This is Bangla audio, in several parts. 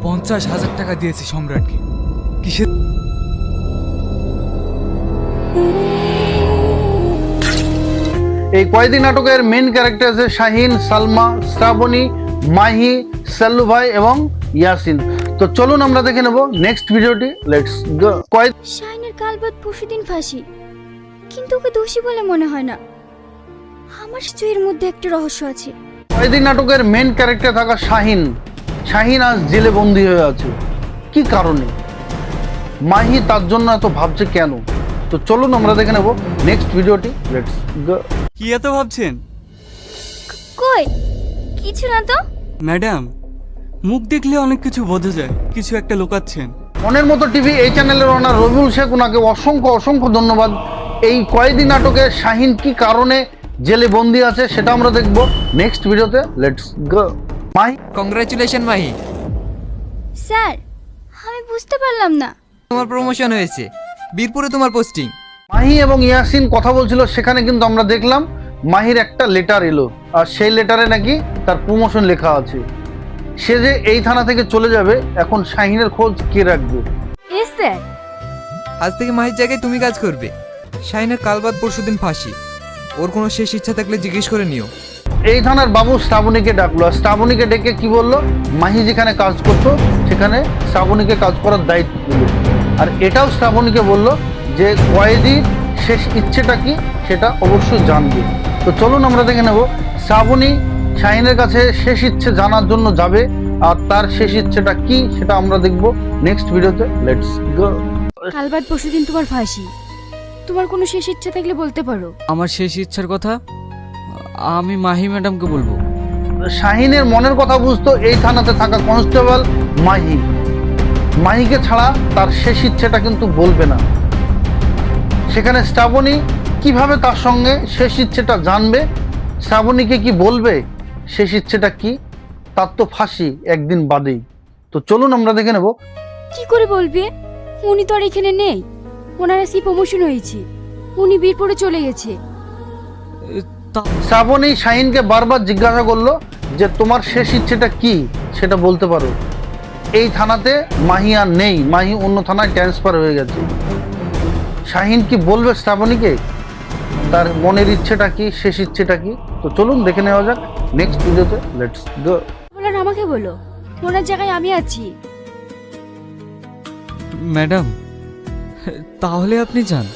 50,000 টাকা দিয়েছি সম্রাটকে। কিসের? এই কয়েদি নাটকের মেন ক্যারেক্টার আছে শাহিন, সালমা, শ্রাবণী, মাহি, সাল্লু ভাই এবং ইয়াসিন। তো চলুন আমরা দেখে নেব নেক্সট ভিডিওটি। Let's go. শাহিনের কাল বাদ পরশুদিন ফাঁসি, কিন্তু ওকে দোষী বলে মনে হয় না। আমার স্ত্রীর মধ্যে একটা রহস্য আছে। কয়েদি নাটকের মেন ক্যারেক্টার থাকা শাহিন, শাহিন আজ জেলে বন্দী হয়ে আছে। কি কারণে? মাহি তার জন্য এত ভাবছে কেন? তো চলুন আমরা দেখে নেব নেক্সট ভিডিওটি। লেটস গো। কি এত ভাবছেন? কই কিছু না তো। ম্যাডাম, মুখ দেখলে অনেক কিছু বোঝা যায়, কিছু একটা লুকাচ্ছেন। মনের মতো টিভি এই চ্যানেলের ওনার রবিউল শেখ, ওনাকে অসংখ্য অসংখ্য ধন্যবাদ। এই কয়েদি নাটকে শাহিন কি কারণে জেলে বন্দী আছে সেটা আমরা দেখব নেক্সট ভিডিওতে। Let's go. Mahi, congratulation Mahi, sir আমি বুঝতে পারলাম না। তোমার প্রমোশন হয়েছে, বীরপুরে তোমার পোস্টিং। মাহি এবং ইয়াসিন কথা বলছিল, সেখানে কিন্তু আমরা দেখলাম মাহির একটা লেটার এলো, আর সেই লেটারে নাকি তার প্রমোশন লেখা আছে। সে যে এই থানা থেকে চলে যাবে, এখন শাহিনের খোঁজ কে রাখবে? S sir. আজ থেকে মাহির জায়গায় তুমি কাজ করবে। শাহিনের কাল বাদ পরশুদিন ফাঁসি, ওর কোনো শেষ ইচ্ছা থাকলে জিজ্ঞেস করে নিও। এই থানার বাবু শ্রাবণীকে ডাকলো, আর শ্রাবণীকে ডেকে কি বললো? মাহি যেখানে কাজ করতো সেখানে শ্রাবণীকে কাজ করার দায়িত্ব দিল। আর এটাও শ্রাবণীকে বলল যে কয়েদির শেষ ইচ্ছেটা কি সেটা অবশ্যই জানবে। তো চলুন আমরা দেখে নেব শ্রাবণী শাহিনের কাছে শেষ ইচ্ছে জানার জন্য যাবে, আর তার শেষ ইচ্ছেটা কি সেটা আমরা দেখব নেক্সট ভিডিওতে। Let's go. কাল বাদ পরশুদিন তোমার ফাঁসি, তোমার কোনো শেষ ইচ্ছা থাকলে বলতে পারো। আমার শেষ ইচ্ছার কথা আমি মাহি ম্যাডামকে বলবো। শাহিনের মনের কথা বুঝতো এই থানাতে থাকা কনস্টেবল মাহি। মাহিকে ছাড়া তার শেষ ইচ্ছেটা কিন্তু বলবে না। সেখানে শ্রাবণী কিভাবে তার সঙ্গে শেষ ইচ্ছেটা জানবে? শ্রাবণীকে কি বলবে শেষ ইচ্ছেটা কি? তার তো ফাঁসি একদিন বাদেই। তো চলুন আমরা দেখে নেব। কি করে বলবে? উনি তো আর এখানে নেই, ওনার আসি প্রমোশন হয়েছে, উনি বীরপুরে চলে গেছে। শ্রাবণী শাহিনকে বারবার জিজ্ঞাসা করলো যে তোমার শেষ ইচ্ছেটা কি সেটা বলতে পারো। এই থানাতে মাহি আর নেই, মাহি অন্য থানায় ট্রান্সফার হয়ে গেছে। শাহিন কি বলবে শ্রাবণীকে তার মনের ইচ্ছেটা কি, শেষ ইচ্ছেটা কি? তো চলুন দেখে নেওয়া যাক নেক্সট ভিডিওতে। Let's go. বলার আমাকে বলো, ওনার জায়গায় আমি আছি। ম্যাডাম, তাহলে আপনি যান।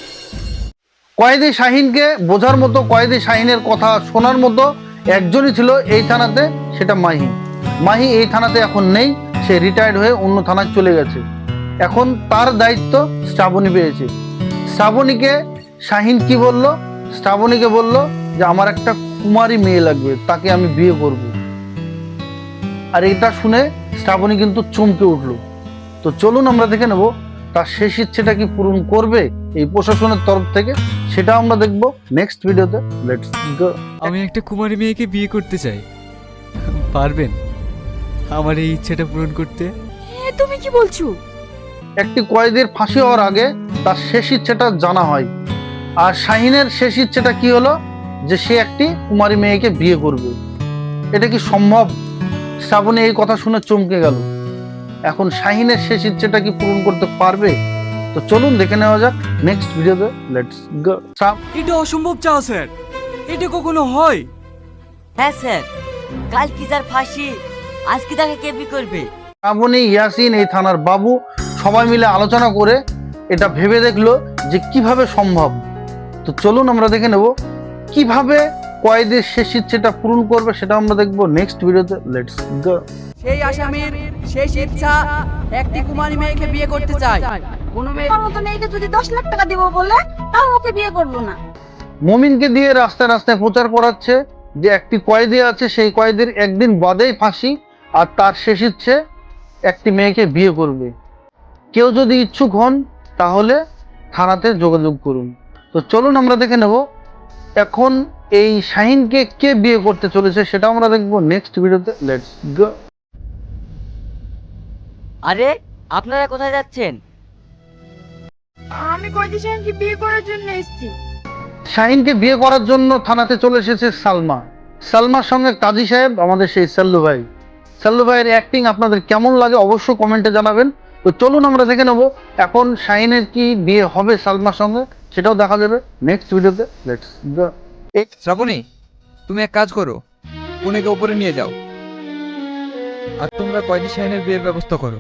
কয়েদি শাহিনকে বোঝার মতো, কয়েদি শাহিনের কথা শোনার মতো একজনই ছিল এই থানাতে, সেটা মাহি। মাহি এই থানাতে এখন নেই, সে রিটায়ার্ড হয়ে অন্য থানায় চলে গেছে। এখন তার দায়িত্ব শ্রাবণী পেয়েছে। শ্রাবণীকে শাহিন কি বলল? শ্রাবণীকে বলল যে আমার একটা কুমারী মেয়ে লাগবে, তাকে আমি বিয়ে করব। আর এটা শুনে শ্রাবণী কিন্তু চমকে উঠল। তো চলুন আমরা দেখে নেব তার শেষ ইচ্ছেটা কি পূরণ করবে এই প্রশাসনের তরফ থেকে, সেটা আমরা দেখব নেক্সট ভিডিওতে। Let's go. আমি একটা কুমারী মেয়েকে বিয়ে করতে চাই, পারবেন আমার এই ইচ্ছেটা পূরণ করতে? তুমি কি বলছো? একটি কয়েদির ফাঁসি হওয়ার আগে তার শেষ ইচ্ছেটা জানা হয়। আর শাহিনের শেষ ইচ্ছেটা কি হলো? যে সে একটি কুমারী মেয়েকে বিয়ে করবে। এটা কি সম্ভব? শ্রাবণী এই কথা শুনে চমকে গেল। এখন শাহিনের শেষ ইচ্ছেটা কি পূরণ করতে পারবে? তো চলুন দেখে নেওয়া যাক নেক্সট ভিডিওতে। Let's go. এটা অসম্ভব চাও স্যার, এটা কখনো হয়? হ্যাঁ স্যার, কাল কি যার ফাঁসি, আজকে তাকে কে বিয়ে করবে? শ্রাবণী, ইয়াসিন, এই থানার বাবু সবাই মিলে আলোচনা করে এটা ভেবে দেখলো যে কিভাবে সম্ভব। তো চলুন আমরা দেখে নেব কিভাবে কয়েদির শেষ ইচ্ছেটা পূরণ করবে, সেটা আমরা দেখবো নেক্সট ভিডিওতে। Let's go. সেই আসামির শেষ ইচ্ছা একটি কুমারী মেয়েকে বিয়ে করতে চায়। কোনো মেয়ে আমার মতো মেয়েকে যদি 10 লাখ টাকা দিব বলে, তাও ওকে বিয়ে করবো না। মমিনকে দিয়ে রাস্তায় রাস্তায় প্রচার করাচ্ছে যে একটি কয়েদি আছে, সেই কয়েদির একদিন বাদেই ফাঁসি, আর তার শেষ ইচ্ছে একটি মেয়েকে বিয়ে করবে। কেউ যদি ইচ্ছুক হন তাহলে থানাতে যোগাযোগ করুন। তো চলুন আমরা দেখে নেব এখন এই শাহিনকে কে বিয়ে করতে চলেছে, সেটা আমরা দেখবো নেক্সট ভিডিওতে। Let's go. আরে আপনারা কোথায় যাচ্ছেন? আমি কয়েদি সাহেবকে বিয়ে করার জন্য এসেছি। শাহিনকে বিয়ে করার জন্য থানাতে চলে এসেছে সালমা। সালমার সঙ্গে কাজী সাহেব, আমাদের সেই সাল্লু ভাই। সাল্লু ভাইয়ের অ্যাক্টিং আপনাদের কেমন লাগে অবশ্যই কমেন্টে জানাবেন। তো চলুন আমরা দেখে নেব এখন শাহিনের কি বিয়ে হবে সালমার সঙ্গে, সেটাও দেখা যাবে নেক্সট ভিডিওতে। Let's go. শ্রাবণী, তুমি এক কাজ করো, পুনেকে উপরে নিয়ে যাও, আর তোমরা কয়েদি শাহিনের বিয়ের ব্যবস্থা করো।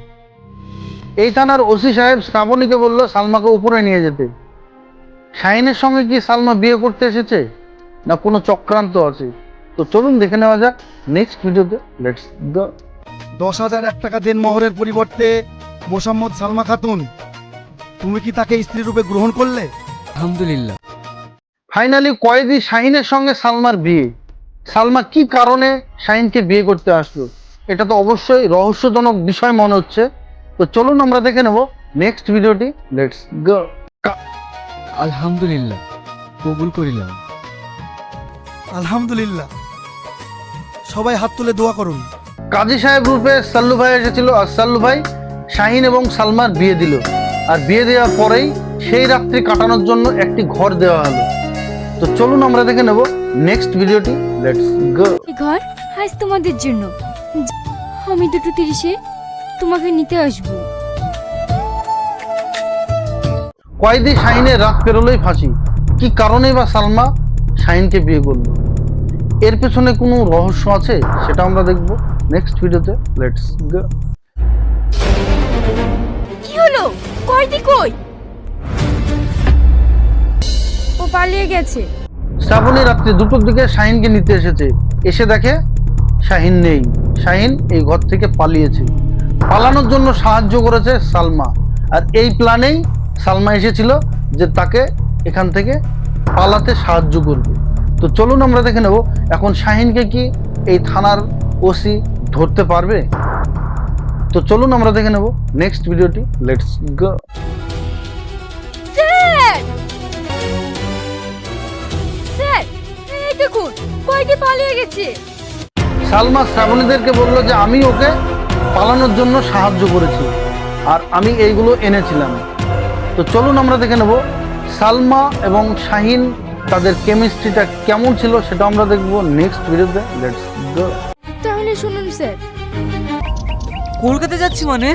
এই থানার ওসি সাহেব শ্রাবণীকে বললো সালমাকে উপরে নিয়ে যেতে। শাহিনের সঙ্গে কি সালমা বিয়ে করতে এসেছে না কোনো চক্রান্ত আছে? তো চলুন দেখে নেওয়া যাক নেক্সট ভিডিওতে। Let's go. 10,001 টাকা দেন মোহরের পরিবর্তে মোসাম্মদ সালমা খাতুন, তুমি কি তাকে স্ত্রী রূপে গ্রহণ করলে? আলহামদুলিল্লাহ। ফাইনালি কয়েদি শাহিনের সঙ্গে সালমার বিয়ে। সালমা কি কারণে শাহিনকে বিয়ে করতে আসলো, এটা তো অবশ্যই রহস্যজনক বিষয় মনে হচ্ছে। তো চলুন আমরা দেখে নেব নেক্সট ভিডিওটি। লেটস গো। আলহামদুলিল্লাহ, কবুল করিলাম। আলহামদুলিল্লাহ, সবাই হাত তুলে দোয়া করুন। কাজী সাহেব রূপে সাল্লু ভাই এসেছিল, আর সাল্লু ভাই শাহিন এবং সালমার বিয়ে দিল। আর বিয়ে দেওয়ার পরেই সেই রাত্রি কাটানোর জন্য একটি ঘর দেওয়া হলো। তো চলুন আমরা দেখে নেব নেক্সট ভিডিওটি। লেটস গো। এই ঘর আজ তোমাদের জন্য। আমি 2:30-এ তোমাকে নিতে আসবো। কয়েদি শাহিনের রাত পেরোলেই ফাঁসি। কি কারণে বা সালমা শাহিনকে বিয়ে করলো, এর পেছনে কোনো রহস্য আছে, সেটা আমরা দেখব নেক্সট ভিডিওতে। Let's go. কি হলো? কয়দি কই? ও পালিয়ে গেছে। শ্রাবণী রাত্রি 2টোর দিকে শাহিনকে নিতে এসেছে, এসে দেখে শাহিন নেই। শাহিন এই ঘর থেকে পালিয়েছে। পালানোর জন্য সাহায্য করেছে সালমা, আর এই প্ল্যানেই সালমা এসেছিল যে তাকে এখান থেকে পালাতে সাহায্য করবে। তো চলুন আমরা দেখে নেব এখন শাহিনকে কি এই থানার ওসি ধরতে পারবে। তো চলুন আমরা দেখে নেব নেক্সট ভিডিওটি। Let's go. স্যার, স্যার, এই দেখুন কয়দি পালিয়ে গেছে। সালমা শ্রাবণীদেরকে বললো যে আমি ওকে পালানোর জন্য সাহায্য করেছি, আর আমি এইগুলো এনেছিলাম। তো চলুন আমরা দেখে নেব সালমা এবং শাহিন তাদের কেমিস্ট্রিটা কেমন ছিল, সেটা আমরা দেখব নেক্সট ভিডিওতে। Let's go. তাহলে শুনুন স্যার, কলকাতা যাচ্ছি মানে?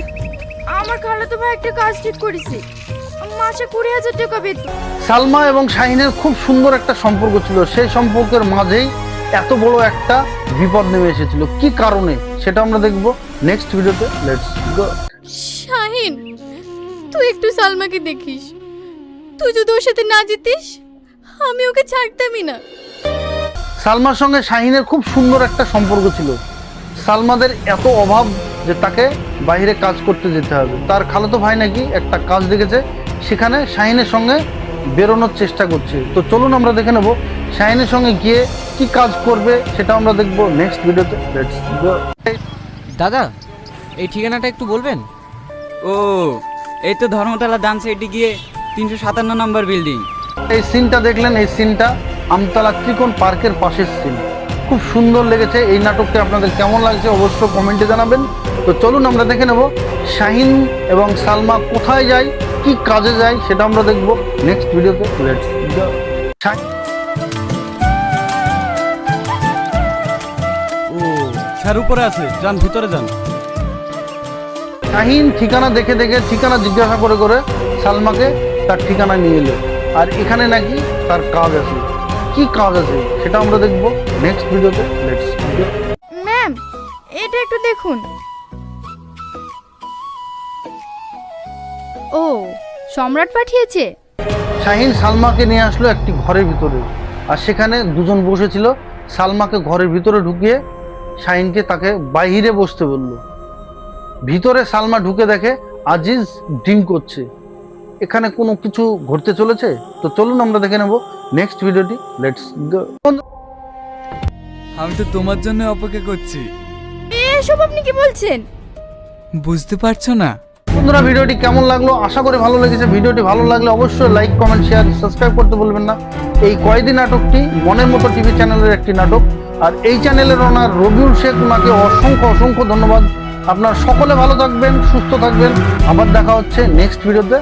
আমার খালাতো ভাই একটা কাজ ঠিক করেছে, মাসে 20,000 টাকা বেতন। সালমা এবং শাহিনের খুব সুন্দর একটা সম্পর্ক ছিল, সেই সম্পর্কের মাঝেই এত বড় একটা বিপদ নেমে এসেছিল। কি কারণে সেটা আমরা দেখব নেক্সট ভিডিওতে। Let's go. শাহিন, তুই একটু সালমাকে দেখিস। তুই যদি ওর সাথে না যেতিস আমি ওকে ছাড়তামই না। সালমার সঙ্গে শাহিনের খুব সুন্দর একটা সম্পর্ক ছিল। সালমাদের এত অভাব যে তাকে বাইরে কাজ করতে যেতে হবে। তার খালাতো ভাই নাকি একটা কাজ দেখেছে, সেখানে শাহিনের সঙ্গে বেরোনোর চেষ্টা করছে। তো চলুন আমরা দেখে নেব শাহিনের সঙ্গে গিয়ে কি কাজ করবে, সেটা আমরা দেখব নেক্সট ভিডিওতে। Let's go. দাদা, এই ঠিকানাটা একটু বলবেন? ও, এই তো ধর্মতলা ডান সাইডে গিয়ে 357 নম্বর বিল্ডিং। এই সিনটা দেখলেন, এই সিনটা আমতলা ত্রিকোণ পার্কের পাশের সিন। খুব সুন্দর লেগেছে। এই নাটকটি আপনাদের কেমন লাগছে অবশ্যই কমেন্টে জানাবেন। তো চলুন আমরা দেখে নেব শাহিন এবং সালমা কোথায় যায়, কি কাজে যায়, সেটা আমরা দেখব নেক্সট ভিডিওতে। Let's go. ও, স্যার উপরে আছে, যান ভিতরে যান। শাহিন ঠিকানা দেখে দেখে ঠিকানা জিজ্ঞাসা করে করে সালমাকে তার ঠিকানা নিয়ে এলো, আর এখানে নাকি তার কাজ আছে। কি কাজ আছে সেটা আমরা দেখব নেক্সট ভিডিওতে। Let's go. ম্যাম, এটা একটু দেখুন। ও, সম্রাট পাঠিয়েছে। শাহিন সালমাকে নিয়ে আসলো একটি ঘরের ভিতরে, আর সেখানে দুজন বসেছিল। সালমাকে ঘরের ভিতরে ঢুকিয়ে শাহিনকে তাকে বাইরে বসতে বলল। ভিতরে সালমা ঢুকে দেখে আজিজ ড্রিঙ্ক করছে। এখানে কোনো কিছু ঘটতে চলেছে। তো চলুন আমরা দেখে নেব নেক্সট ভিডিওটি। লেটস গো। আমি তো তোমার জন্য অপেক্ষা করছি। এসব আপনি কি বলছেন? বুঝতে পারছো না? বন্ধুরা, ভিডিওটি কেমন লাগলো? আশা করি ভালো লেগেছে। ভিডিওটি ভালো লাগলে অবশ্যই লাইক, কমেন্ট, শেয়ার, সাবস্ক্রাইব করতে বলবেন না। এই কয়েদি নাটকটি মনের মতো টিভি চ্যানেলের একটি নাটক, আর এই চ্যানেলের ওনার রবিউল শেখ, ওনাকে অসংখ্য অসংখ্য ধন্যবাদ। আপনারা সকলে ভালো থাকবেন, সুস্থ থাকবেন। আবার দেখা হচ্ছে নেক্সট ভিডিওতে।